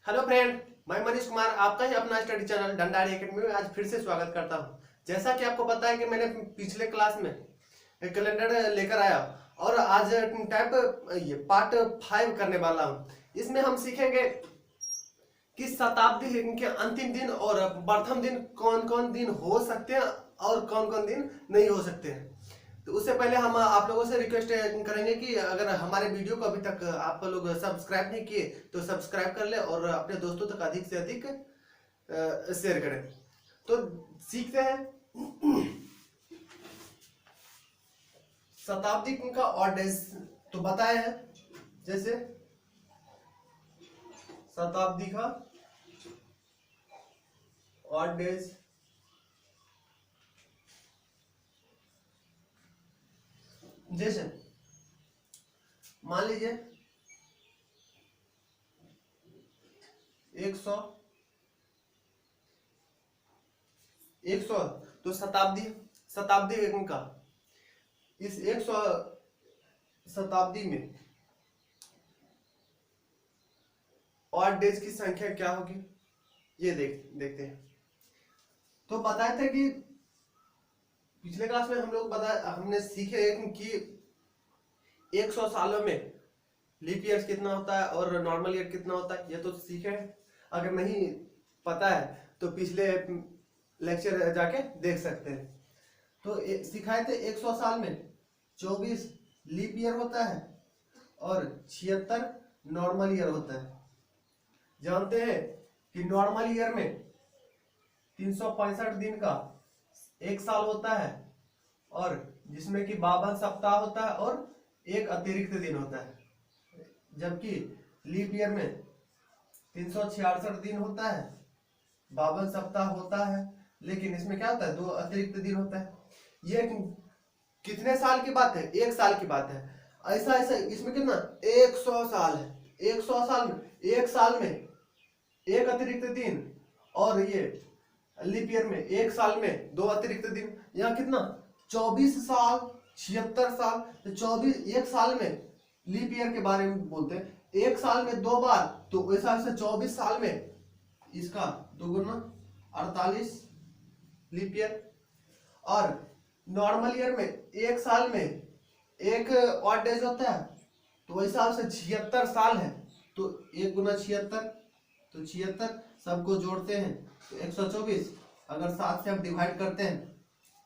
Hello friend, मैं मनीष कुमार आपका ही अपना स्टडी चैनल डंडारी एकेडमी में आज फिर से स्वागत करता हूं। जैसा कि आपको पता है कि मैंने पिछले क्लास में एक कैलेंडर लेकर आया और आज टाइप ये पार्ट 5 करने वाला हूं। इसमें हम सीखेंगे कि शताब्दी के अंतिम दिन और प्रथम दिन कौन कौन दिन हो सकते हैं और कौन कौन दिन नहीं हो सकते हैं। तो उससे पहले हम आप लोगों से रिक्वेस्ट करेंगे कि अगर हमारे वीडियो को अभी तक आप लोग सब्सक्राइब नहीं किए तो सब्सक्राइब कर ले और अपने दोस्तों तक अधिक से अधिक शेयर करें। तो सीखते हैं शताब्दी का ऑड डेज तो बताए हैं। जैसे शताब्दी का ऑड डेज जैसे मान लीजिए 100 तो शताब्दी का इस 100 शताब्दी में ऑड डेज की संख्या क्या होगी ये देखते हैं। तो बताए थे कि पिछले क्लास में हमने सीखे कि 100 सालों में लीप ईयर कितना होता है और नॉर्मल ईयर कितना होता है, ये तो सीखे हैं। अगर नहीं पता है तो पिछले लेक्चर जाके देख सकते हैं। तो सिखाए थे 100 साल में 24 लीप ईयर होता है और 76 नॉर्मल ईयर होता है। जानते हैं कि नॉर्मल ईयर में 365 दिन का एक साल होता है और जिसमें कि 52 सप्ताह होता है और एक अतिरिक्त दिन होता है, जबकि लीप ईयर में 366 दिन होता है, 52 सप्ताह होता है, लेकिन इसमें क्या होता है, 2 अतिरिक्त दिन होता है। ये कितने साल की बात है? 1 साल की बात है। ऐसा ऐसा इसमें कितना 100 साल है। 100 साल में 1 साल में एक अतिरिक्त दिन और ये लीप ईयर में 1 साल में 2 अतिरिक्त दिन, यहाँ कितना 24 साल 76 साल। तो 24 1 साल में लीप ईयर के बारे में बोलते हैं, 1 साल में 2 बार, तो ऐसा से 24 साल में इसका 2 गुना 48 लीप ईयर। और नॉर्मल ईयर में 1 साल में एक ऑड डेज होता है, तो वैसा से 76 साल है, तो 1 गुना 76, तो 76 सबको जोड़ते हैं तो 124। अगर 7 से आप डिवाइड करते हैं,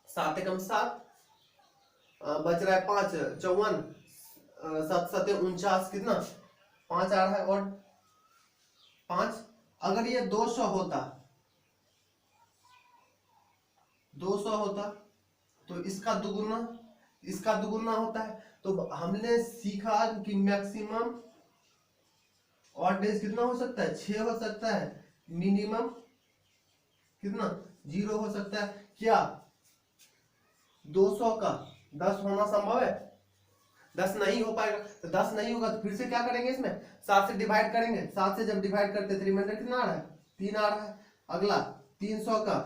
7 एकम 7 बच रहा है 5, 54, 7 7 49, कितना 5 आ रहा है और 5। अगर ये 200 होता तो इसका दुगुना होता है। तो हमने सीखा कि मैक्सिमम ऑड डेज कितना हो सकता है, 6 हो सकता है। मिनिमम कितना 0 हो सकता है। क्या 200 का 10 होना संभव है? 10 नहीं हो पाएगा। तो 10 नहीं होगा तो फिर से क्या करेंगे, इसमें 7 से डिवाइड करेंगे। 7 से जब डिवाइड करते हैं तो रिमाइंडर कितना आ रहा है, 3 आ रहा है। अगला 300 का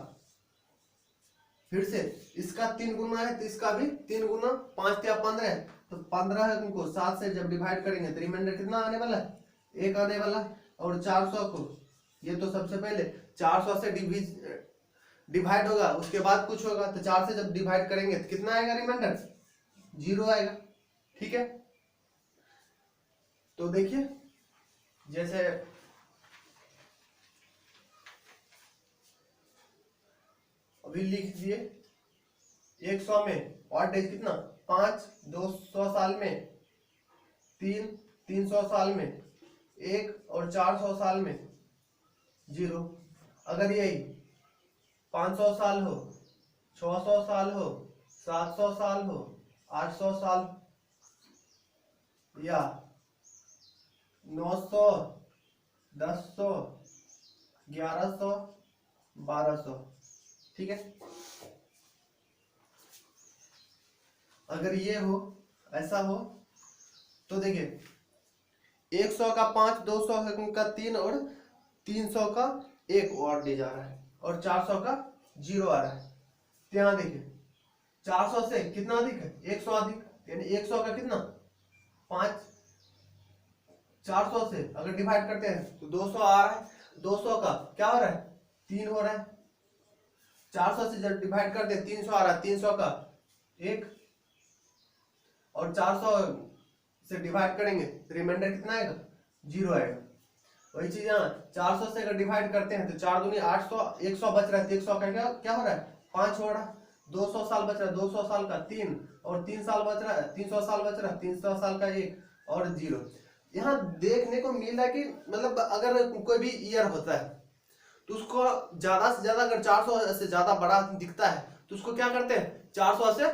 फिर से इसका 3 गुना है तो इसका भी 3 गुना, 5 या 15 है तो 15 है। उनको 7 से जब डिवाइड करेंगे तो रिमाइंडर कितना आने वाला है, 1 आने वाला है। और 400 को, ये तो सबसे पहले 400 से डिवाइड होगा, उसके बाद कुछ होगा, तो 4 से जब डिवाइड करेंगे तो कितना आएगा, रिमाइंडर 0 आएगा। ठीक है, तो देखिए जैसे अभी लिख दिए 100 में ऑड डेज कितना 5, 200 साल में 3, 300 साल में 1 और 400 साल में 0। अगर यही 500 साल हो, 600 साल हो, 700 साल हो, 800 साल या 900, 1000, 1100, 1200, ठीक है। अगर ये हो, ऐसा हो, तो देखिए 100 का 5, 200 का 3 और 300 का 1 और डे जा रहा है और 400 का 0 आ रहा है। तो यहाँ देखिए 400 से कितना अधिक है, 100 अधिक, यानी 100 का कितना 5, 400 से अगर डिवाइड करते हैं तो 200 आ रहा है, 200 का क्या हो रहा है 3 हो रहा है, 400 से जब डिवाइड करते हैं 300 आ रहा है, 300 का 1, और 400 से डिवाइड करेंगे तो रिमाइंडर कितना आएगा 0 आएगा। वही चीज यहाँ 400 से अगर डिवाइड करते हैं तो 4 दूनी 800, 100 बच रहा है, तो 100 का क्या क्या हो रहा है 5 हो रहा है, 200 साल बच रहा है, 200 साल का 3, और 3 साल बच रहा है, 300 साल बच रहा है, 300 साल का 1 और 0। यहाँ देखने को मिल रहा है कि मतलब अगर कोई भी ईयर होता है तो उसको ज्यादा से ज्यादा अगर 400 से ज्यादा बड़ा दिखता है तो उसको क्या करते हैं 400 से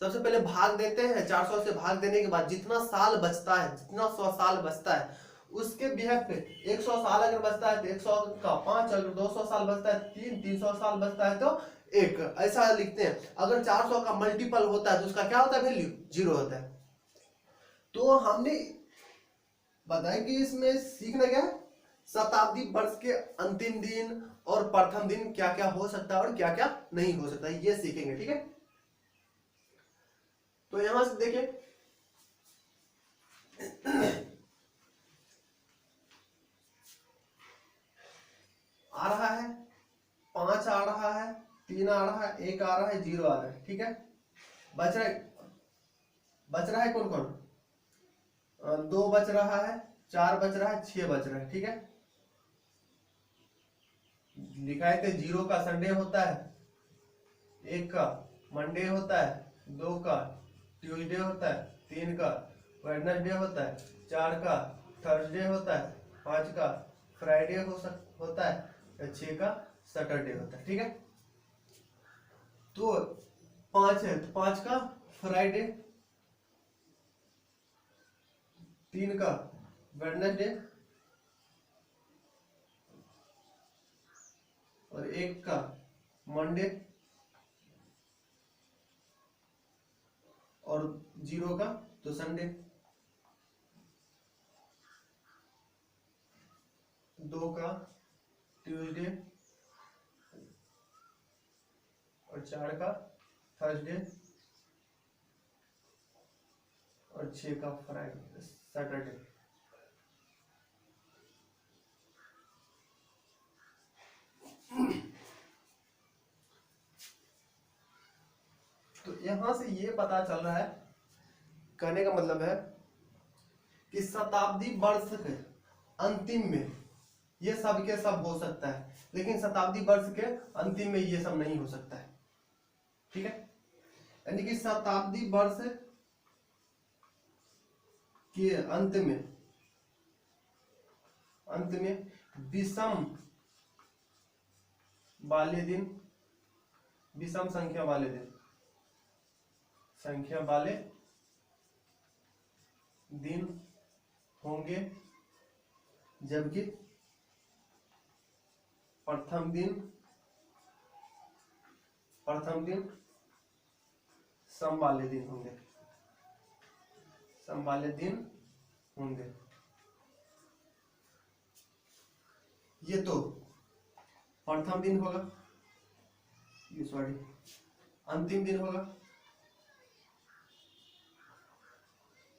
सबसे पहले भाग देते हैं, 400 से भाग देने के बाद जितना साल बचता है, जितना 100 साल बचता है उसके बिहेव पे 100 साल अगर बचता है तो 100 का 5, अगर 200 साल बचता है 3, 300 साल बचता है तो 1, ऐसा लिखते हैं। अगर 400 का मल्टीपल होता है तो उसका क्या होता है वैल्यू 0 होता है। तो हमने बताया कि इसमें सीखना क्या है शताब्दी वर्ष के अंतिम दिन और प्रथम दिन क्या क्या हो सकता है और क्या क्या नहीं हो सकता है, ये सीखेंगे। ठीक है, तो यहां से देखिए आ रहा है 5 आ रहा है, 3 आ रहा है, 1 आ रहा है, 0 आ रहा है। ठीक है, बच रहा है कौन कौन 2 बच रहा है, 4 बच रहा है, 6 बच रहा है। ठीक है, लिखा है कि 0 का संडे होता है, 1 का मंडे होता है, 2 का ट्यूसडे होता है, 3 का वेडनेसडे होता है, 4 का थर्सडे होता है, 5 का फ्राइडे होता है, 6 का सैटरडे होता है। ठीक है, तो 5 है तो 5 का फ्राइडे, 3 का वेडनेसडे और 1 का मंडे और 0 का तो संडे, 2 का ट्यूसडे और 4 का थर्सडे और 6 का फ्राइडे सैटरडे। तो यहां से ये पता चल रहा है, कहने का मतलब है कि शताब्दी वर्ष के अंतिम में ये सब के सब हो सकता है, लेकिन शताब्दी वर्ष के अंतिम में ये सब नहीं हो सकता है। ठीक है, यानी कि शताब्दी वर्ष के अंत में विषम वाले दिन, विषम संख्या वाले दिन होंगे, जबकि प्रथम दिन सम वाले दिन होंगे। ये तो प्रथम दिन होगा, ये सॉरी अंतिम दिन होगा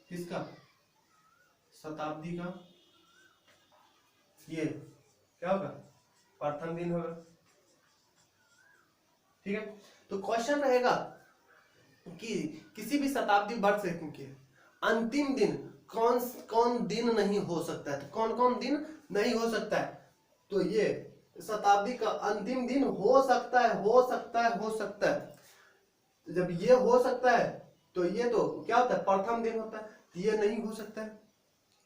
किसका शताब्दी का, ये क्या होगा प्रथम दिन होगा। ठीक है, तो क्वेश्चन रहेगा कि किसी भी शताब्दी वर्ष के अंतिम दिन कौन कौन दिन नहीं हो सकता है, तो कौन कौन दिन नहीं हो सकता है, तो ये शताब्दी का अंतिम दिन हो सकता है। जब ये हो सकता है तो ये तो क्या होता है प्रथम दिन होता है, ये नहीं हो सकता है,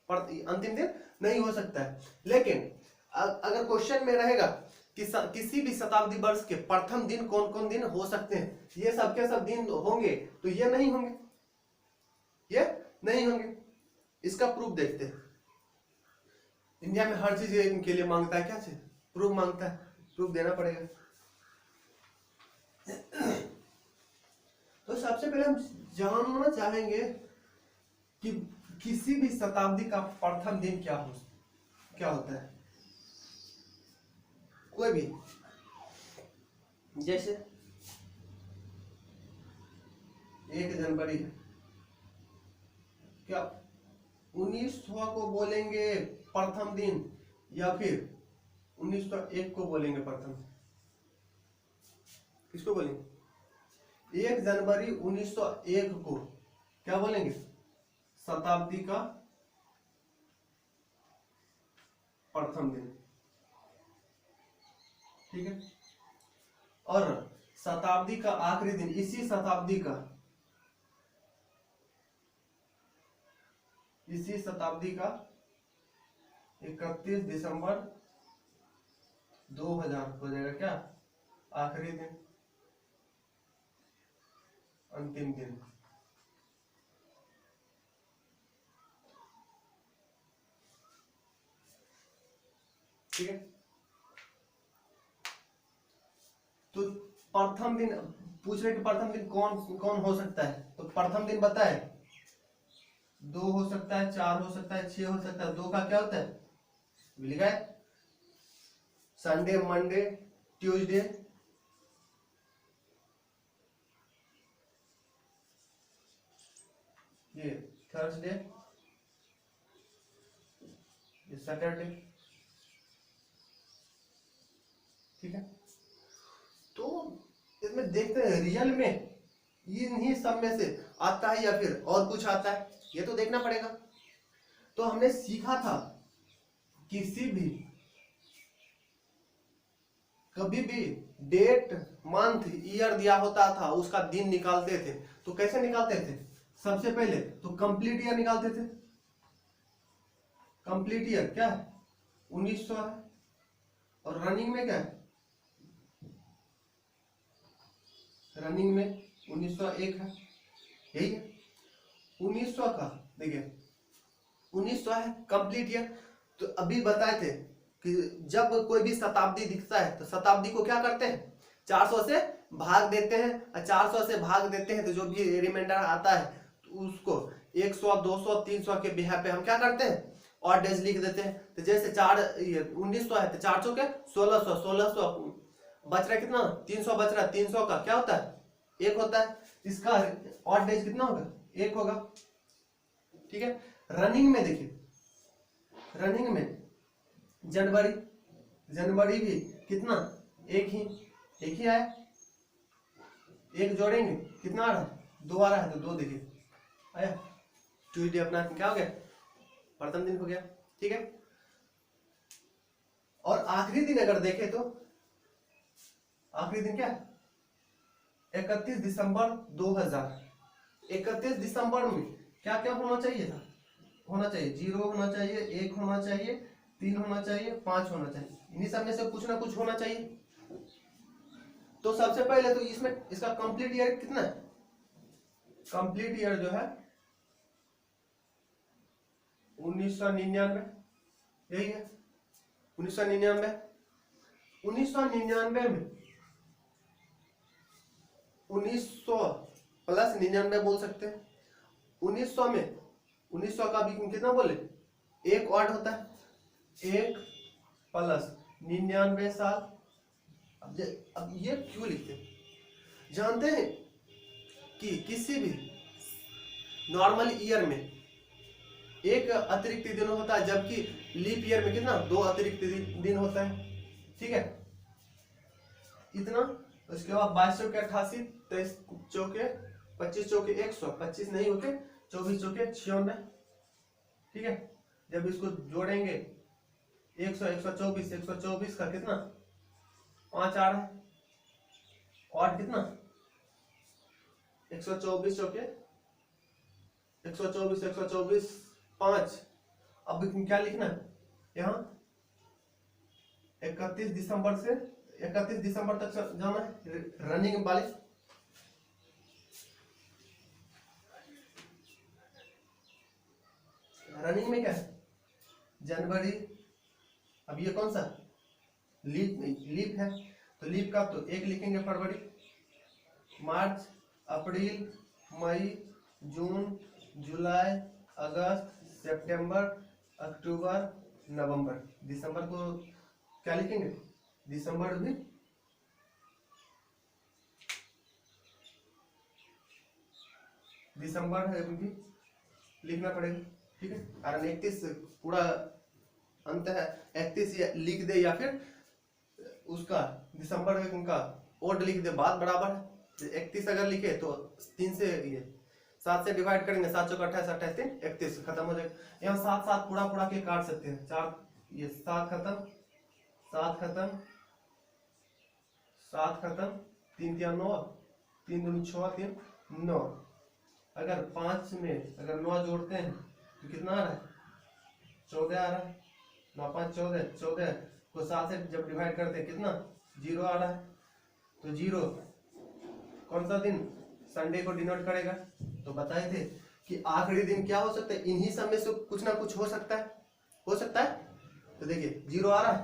अंतिम दिन नहीं हो सकता है। लेकिन अगर क्वेश्चन में रहेगा कि किसी भी शताब्दी वर्ष के प्रथम दिन कौन कौन दिन हो सकते हैं, ये सब के सब दिन होंगे, तो ये नहीं होंगे। इसका प्रूफ देखते हैं। इंडिया में हर चीज के लिए मांगता है, क्या चीज प्रूफ मांगता है, प्रूफ देना पड़ेगा। तो सबसे पहले हम जानना चाहेंगे कि किसी भी शताब्दी का प्रथम दिन क्या होता है। कोई भी, जैसे 1 जनवरी है, क्या 1900 को बोलेंगे प्रथम दिन या फिर 1901 को बोलेंगे प्रथम? किसको बोलेंगे? 1 जनवरी 1901 को क्या बोलेंगे? शताब्दी का प्रथम दिन। ठीक है। और शताब्दी का आखिरी दिन इसी शताब्दी का 31 दिसंबर 2000 हो जाएगा क्या? आखिरी दिन, अंतिम दिन। ठीक है। तो प्रथम दिन पूछ रहे कि प्रथम दिन कौन कौन हो सकता है, तो प्रथम दिन बताए 2 हो सकता है, 4 हो सकता है, 6 हो सकता है। 2 का क्या होता है? लिखा है संडे, मंडे, ट्यूसडे, ये थर्सडे, ये सैटरडे। ठीक है। तो इसमें देखते हैं रियल में इन्हीं सब में से आता है या फिर और कुछ आता है, ये तो देखना पड़ेगा। तो हमने सीखा था किसी भी कभी भी डेट, मंथ, ईयर दिया होता था, उसका दिन निकालते थे तो कैसे निकालते थे? सबसे पहले तो कंप्लीट ईयर निकालते थे। कंप्लीट ईयर क्या है? 1900 है। और रनिंग में क्या है? रनिंग में 1901 है, यही है। 1900 का देखिए 1900 है कंप्लीट ईयर। तो अभी बताए थे कि जब कोई भी शताब्दी दिखता है तो शताब्दी को क्या करते हैं? 400 से भाग देते हैं, और 400 से भाग देते हैं तो जो भी रिमाइंडर आता है तो उसको 100, 200, 300 के बिहार पे हम क्या करते हैं? और डेज लिख देते हैं। तो जैसे 1900 है तो 400 के 1600, 1600 बच रहा है कितना? 300 बच रहा है। 300 का क्या होता है? 1 होता है। इसका और डेज कितना होगा? 1 होगा। ठीक है। रनिंग में देखिए, रनिंग में जनवरी, जनवरी भी कितना? एक ही आया। 1 जोड़ेंगे कितना आ रहा है? 2 आ रहा है, तो 2 देखिए आया। ट्यूसडे अपना क्या हो गया? प्रथम दिन हो गया। ठीक है। और आखिरी दिन अगर देखें तो आखिरी दिन क्या है? 31 दिसंबर 2000। 31 दिसंबर में क्या क्या होना चाहिए था? होना चाहिए 0 होना चाहिए, 1 होना चाहिए, 3 होना चाहिए, 5 होना चाहिए। इन्हीं सब में से कुछ ना कुछ होना चाहिए। तो सबसे पहले तो इसमें इसका कंप्लीट ईयर कितना है? कंप्लीट ईयर जो है 1999, यही है 1999। 1999 में 1900 प्लस 99 बोल सकते हैं। 1900 में 1900 का भी कितना बोले? 1 और होता है, 1 प्लस 99 साल। अब ये क्यों लिखते हैं? जानते हैं कि किसी भी नॉर्मल ईयर में एक अतिरिक्त दिन होता है, जबकि लीप ईयर में कितना? 2 अतिरिक्त दिन होता है। ठीक है। इतना। उसके बाद 22 चौके 88, 23 चौके 25 चौके 100, 25 नहीं होते 24 चौके 96। ठीक है। जब इसको जोड़ेंगे 100, 124, 124 का कितना? 5 आ रहा है। और कितना? 124 चौके 124, 124 5। अब क्या लिखना है यहाँ? 31 दिसंबर से 31 दिसंबर तक जाना है रनिंग वाले। रनिंग में क्या है? जनवरी। अब ये कौन सा? लीप है, तो लीप का तो 1 लिखेंगे। फरवरी, मार्च, अप्रैल, मई, जून, जुलाई, अगस्त, सितंबर, अक्टूबर, नवंबर। दिसंबर को क्या लिखेंगे? दिसंबर भी दिसंबर है भी लिखना पड़ेगा। ठीक है, कारण 31 पूरा अंत है, 31 लिख दे या फिर उसका दिसंबर का ओड लिख दे, बात बराबर है। 31 अगर लिखे तो 3 से ये 7 से डिवाइड करेंगे, 7 चौक 28, 28 3 31 खत्म हो जाएगा। यहाँ 7 7 पूरा के काट सकते हैं, 4 ये 7 खत्म, 7 खत्म, 7 खत्म, 3 3 9, 3 2 6 3 9। अगर 5 में अगर 9 जोड़ते हैं तो कितना आ रहा है, 14 आ रहा है। 9 5 14, 14 को 7 से जब डिवाइड करते हैं कितना 0 आ रहा है। तो 0 कौन सा दिन, संडे को डिनोट करेगा। तो बताए थे कि आखिरी दिन क्या हो सकता है, इन्हीं सब में से कुछ ना कुछ हो सकता है, हो सकता है। तो देखिए 0 आ रहा है,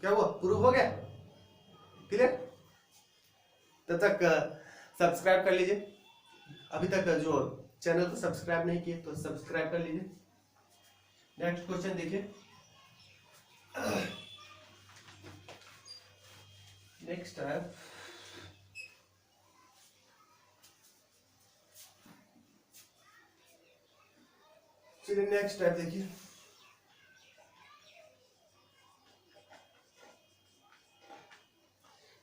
क्या हुआ, प्रूव हो गया, क्लियर। तब तक सब्सक्राइब कर लीजिए, अभी तक जो चैनल को सब्सक्राइब नहीं किए तो सब्सक्राइब कर लीजिए। नेक्स्ट क्वेश्चन देखिए, नेक्स्ट है चलिए नेक्स्ट टाइप देखिए।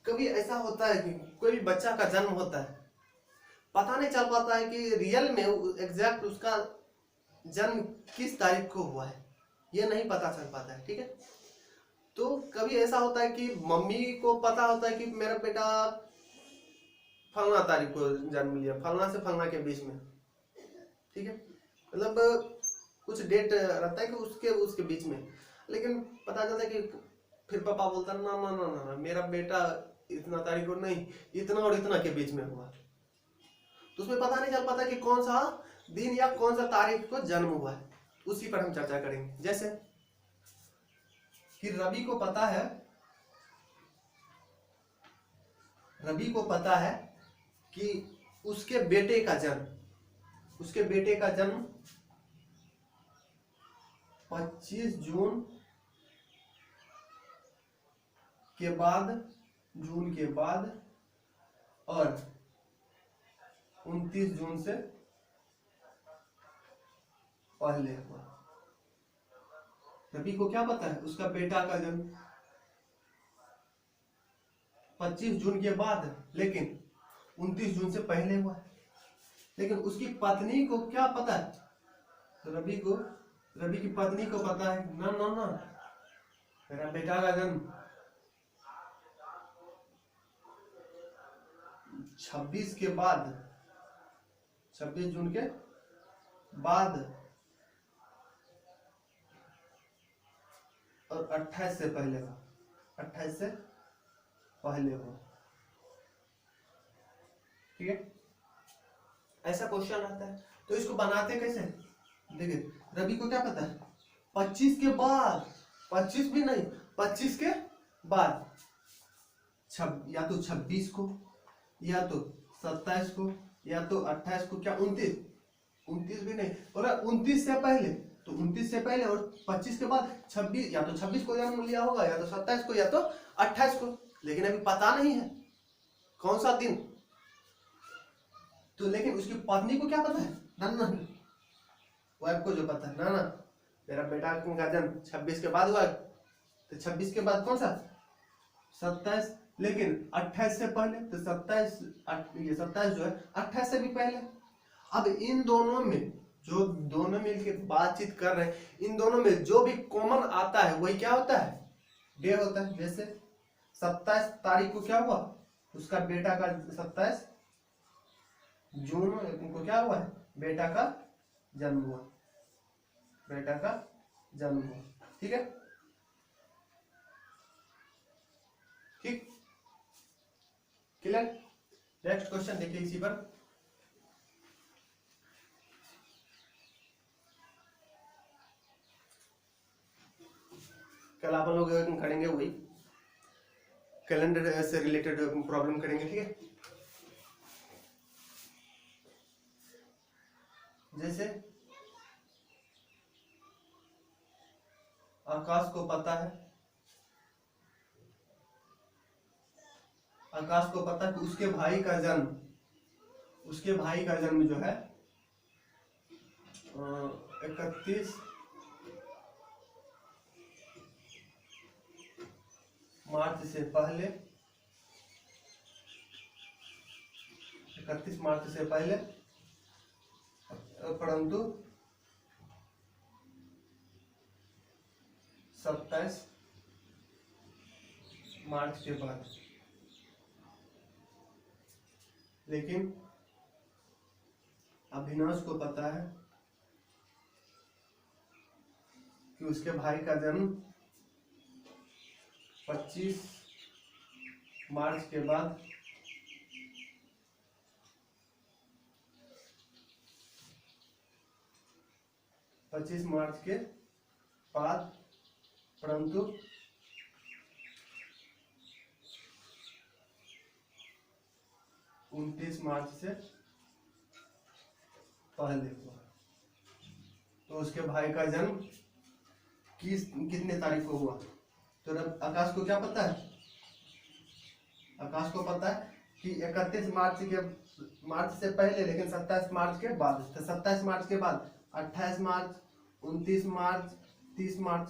कभी ऐसा होता है कि कोई भी बच्चा का जन्म होता है, पता नहीं चल पाता है कि रियल में एग्जैक्ट उसका जन्म किस तारीख को हुआ है, ये नहीं पता चल पाता है, ठीक है। तो कभी ऐसा होता है कि मम्मी को पता होता है कि मेरा बेटा फलना तारीख को जन्म लिया, फलना से फलना के बीच में, ठीक है, मतलब कुछ डेट रहता है कि उसके उसके बीच में, लेकिन पता चलता है कि फिर पापा बोलता है ना ना ना ना, मेरा बेटा इतना तारीख को नहीं, इतना और इतना के बीच में हुआ। तो उसमें पता नहीं चल पाता कि कौन सा दिन या कौन सा तारीख को जन्म हुआ है, उसी पर हम चर्चा करेंगे। जैसे कि रवि को पता है कि उसके बेटे का जन्म 25 जून के बाद और 29 जून से पहले हुआ। रवि को क्या पता है, उसका बेटा का जन्म 25 जून के बाद लेकिन 29 जून से पहले हुआ है। लेकिन उसकी पत्नी को क्या पता है, तो रवि की पत्नी को पता है ना ना ना, मेरा बेटा का जन्म 26 के बाद, 26 जून के बाद और 28 से पहले हो, 28 से पहले हो, ठीक है। ऐसा क्वेश्चन आता है, तो इसको बनाते कैसे, देखिए रवि को क्या पता है 25 के बाद, 25 भी नहीं 25 के बाद, या तो 26 को या तो 27 को या तो 28 को, क्या 29 भी नहीं, और 29 से पहले, तो 29 से पहले और 25 के बाद 26, या तो 26 को जन्म लिया होगा या तो 27 को या तो 28 को, लेकिन अभी पता नहीं है कौन सा दिन। तो लेकिन उसकी पत्नी को क्या पता है, ना ना, वाइफ को जो पता है ना ना, मेरा बेटा का जन्म 26 के बाद हुआ, तो 26 के बाद कौन सा 27, लेकिन 28 से पहले, तो 27, ये 27 जो है 28 से भी पहले। अब इन दोनों में जो दोनों मिलके बातचीत कर रहे हैं, इन दोनों में जो भी कॉमन आता है वही क्या होता है, डे होता है। जैसे 27 तारीख को क्या हुआ, उसका बेटा का 27 जून को क्या हुआ है, बेटा का जन्म हुआ, ठीक है, ठीक, क्लियर। नेक्स्ट क्वेश्चन देखिए इसी पर, कल आप लोग करेंगे वही कैलेंडर से रिलेटेड प्रॉब्लम करेंगे, ठीक है। जैसे आकाश को पता है कि उसके भाई का जन्म जो है 31 मार्च से पहले, 31 मार्च से पहले, परंतु 27 मार्च के बाद। लेकिन अभिनाश को पता है कि उसके भाई का जन्म 25 मार्च के बाद 25 मार्च के बाद, परंतु 29 मार्च से पहले हुआ। तो उसके भाई का जन्म कितने तारीख को हुआ? तो आकाश को क्या पता है? आकाश को पता है कि 31 मार्च से पहले, लेकिन 27 मार्च के बाद। तो 27 मार्च के बाद 28 मार्च, 29 मार्च, 30 मार्च,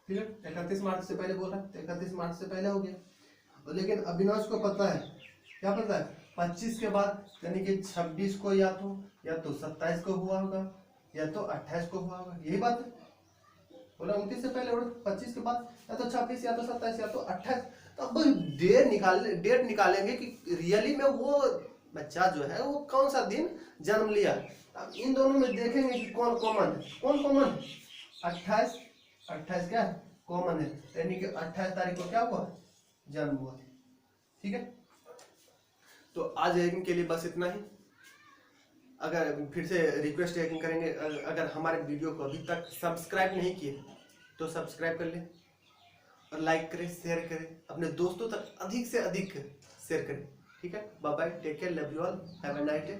ठीक है। 31 मार्च से पहले बोला, 31 मार्च से पहले हो गया। लेकिन अविनाश को पता है, क्या पता है? 25 के बाद, यानी कि 26 को या तो 27 को हुआ होगा, या तो 28 को हुआ होगा। यही बात है, बोला 29 से पहले और 25 के बाद, या तो 26, या तो 27, या तो 28। तो अब डेट निकालेंगे कि रियली में वो बच्चा जो है वो कौन सा दिन जन्म लिया। अब इन दोनों में देखेंगे कि कौन कॉमन है। कौन कॉमन है? 28 क्या है? कॉमन है, यानी कि 28 तारीख को क्या हुआ? जन्म हुआ। ठीक है, तो आज के लिए बस इतना ही। अगर फिर से रिक्वेस्ट करेंगे, अगर हमारे वीडियो को अभी तक सब्सक्राइब नहीं किए तो सब्सक्राइब कर लें, और लाइक करें, शेयर करें, अपने दोस्तों तक अधिक से अधिक शेयर करें। ठीक है, bye bye, take care, love you all, have a nice day.